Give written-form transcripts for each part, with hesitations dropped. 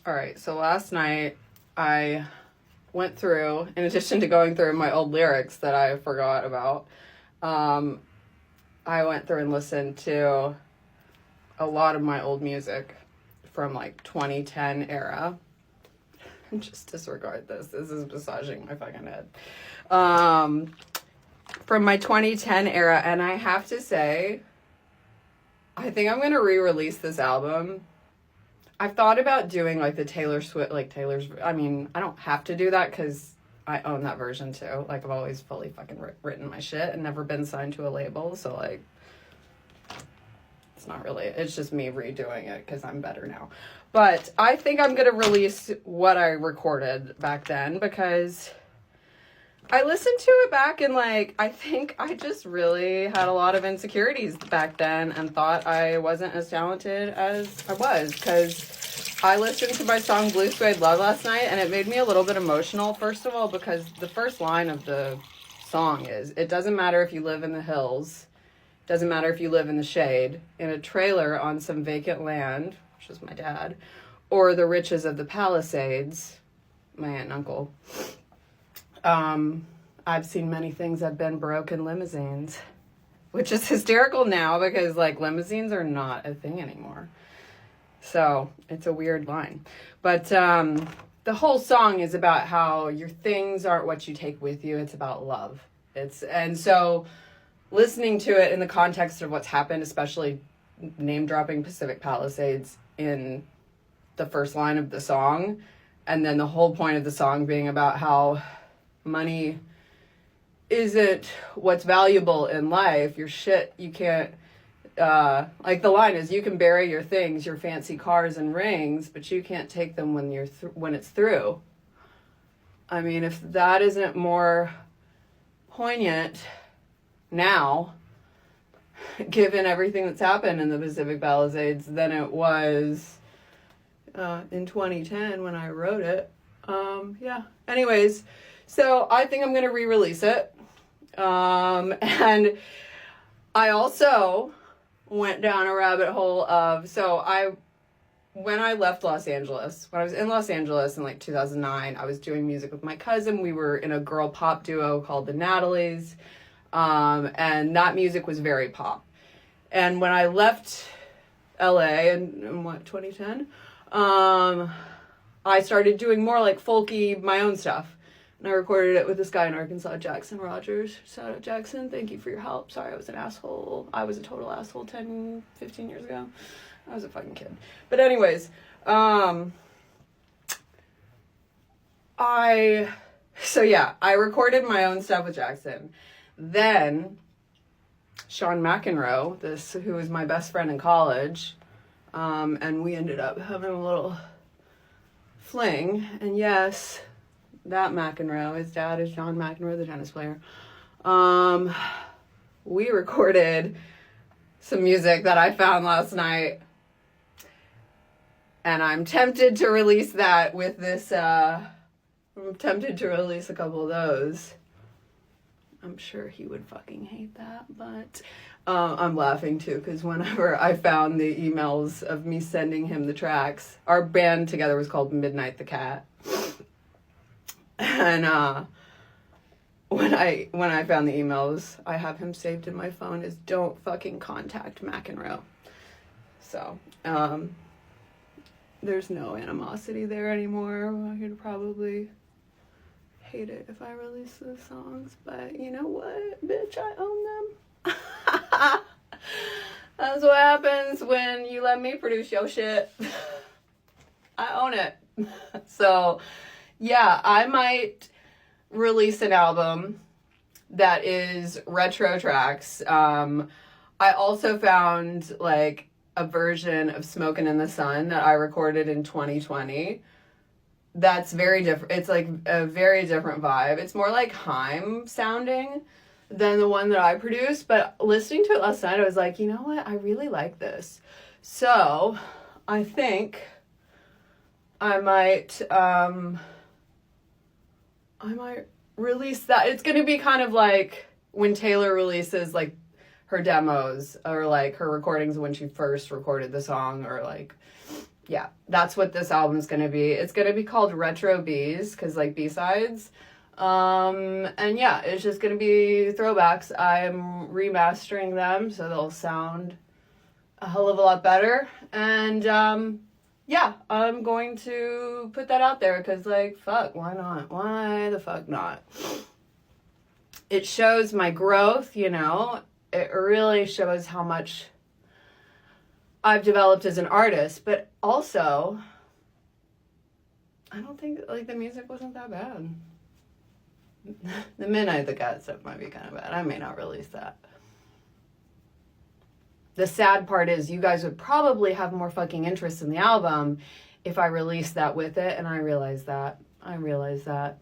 All right, so last night I went through, in addition to going through my old lyrics that I forgot about, I went through and listened to a lot of my old music from like 2010 era. Just disregard this. This is massaging my fucking head. From my 2010 era, and I have to say, I think I'm gonna re-release this album. I've thought about doing like the Taylor Swift, I mean, I don't have to do that because I own that version too. Like, I've always fully fucking written my shit and never been signed to a label. So, like, it's not really, it's just me redoing it because I'm better now. But I think I'm going to release what I recorded back then because I listened to it back and, like, I think I just really had a lot of insecurities back then and thought I wasn't as talented as I was, because I listened to my song Blue Suede Love last night and it made me a little bit emotional, first of all, because the first line of the song is, "It doesn't matter if you live in the hills, doesn't matter if you live in the shade, in a trailer on some vacant land," which is my dad, "or the riches of the Palisades," my aunt and uncle. I've seen many things. I've been broke in limousines, which is hysterical now because, like, limousines are not a thing anymore. So it's a weird line. But the whole song is about how your things aren't what you take with you. It's about love. And so listening to it in the context of what's happened, especially name dropping Pacific Palisades in the first line of the song, and then the whole point of the song being about how money isn't what's valuable in life. Your shit, you can't, like the line is, you can bury your things, your fancy cars and rings, but you can't take them when when it's through. I mean, if that isn't more poignant now, given everything that's happened in the Pacific Palisades, than it was in 2010 when I wrote it. Yeah. Anyways, so I think I'm going to re-release it. And I also went down a rabbit hole of, when I left Los Angeles, when I was in Los Angeles in like 2009, I was doing music with my cousin. We were in a girl pop duo called the Natalies. And that music was very pop. And when I left LA in 2010, I started doing more like folky, my own stuff. And I recorded it with this guy in Arkansas, Jackson Rogers. Shout out, Jackson. Thank you for your help. Sorry I was an asshole. I was a total asshole 10, 15 years ago. I was a fucking kid. But anyways, I recorded my own stuff with Jackson. Then Sean McEnroe, who was my best friend in college, and we ended up having a little fling. And yes, that McEnroe, his dad is John McEnroe, the tennis player. We recorded some music that I found last night, and I'm tempted to release that with this, I'm tempted to release a couple of those. I'm sure he would fucking hate that, but I'm laughing too, because whenever I found the emails of me sending him the tracks, our band together was called Midnight the Cat. And when I found the emails, I have him saved in my phone as "Don't fucking contact McEnroe." So, there's no animosity there anymore. I could probably hate it if I release those songs, but you know what, bitch, I own them. That's what happens when you let me produce your shit. I own it. So yeah, I might release an album that is retro tracks. I also found like a version of "Smokin' in the Sun" that I recorded in 2020. That's very different. It's like a very different vibe. It's more like Haim sounding than the one that I produced. But listening to it last night, I was like, you know what? I really like this. So I think I might release that. It's going to be kind of like when Taylor releases like her demos or like her recordings when she first recorded the song, or like yeah, that's what this album's gonna be. It's gonna be called Retro B's, because like B-sides. And yeah, it's just gonna be throwbacks. I'm remastering them so they'll sound a hell of a lot better. And yeah, I'm going to put that out there because, like, fuck, why not? Why the fuck not? It shows my growth, you know. It really shows how much I've developed as an artist, but also, I don't think, like, the music wasn't that bad. The Midnight the Cat stuff might be kind of bad. I may not release that. The sad part is you guys would probably have more fucking interest in the album if I released that with it, and I realize that. I realize that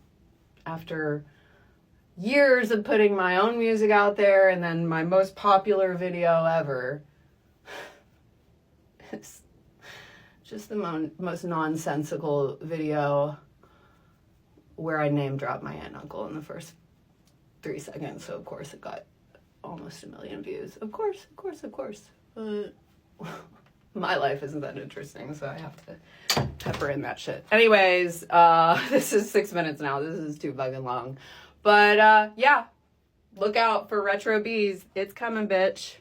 after years of putting my own music out there and then my most popular video ever. It's just the most nonsensical video where I name dropped my aunt and uncle in the first 3 seconds, so of course it got almost 1 million views. Of course. But my life isn't that interesting, so I have to pepper in that shit. Anyways, this is 6 minutes now. This is too fucking long. But yeah, look out for Retro B's. It's coming, bitch.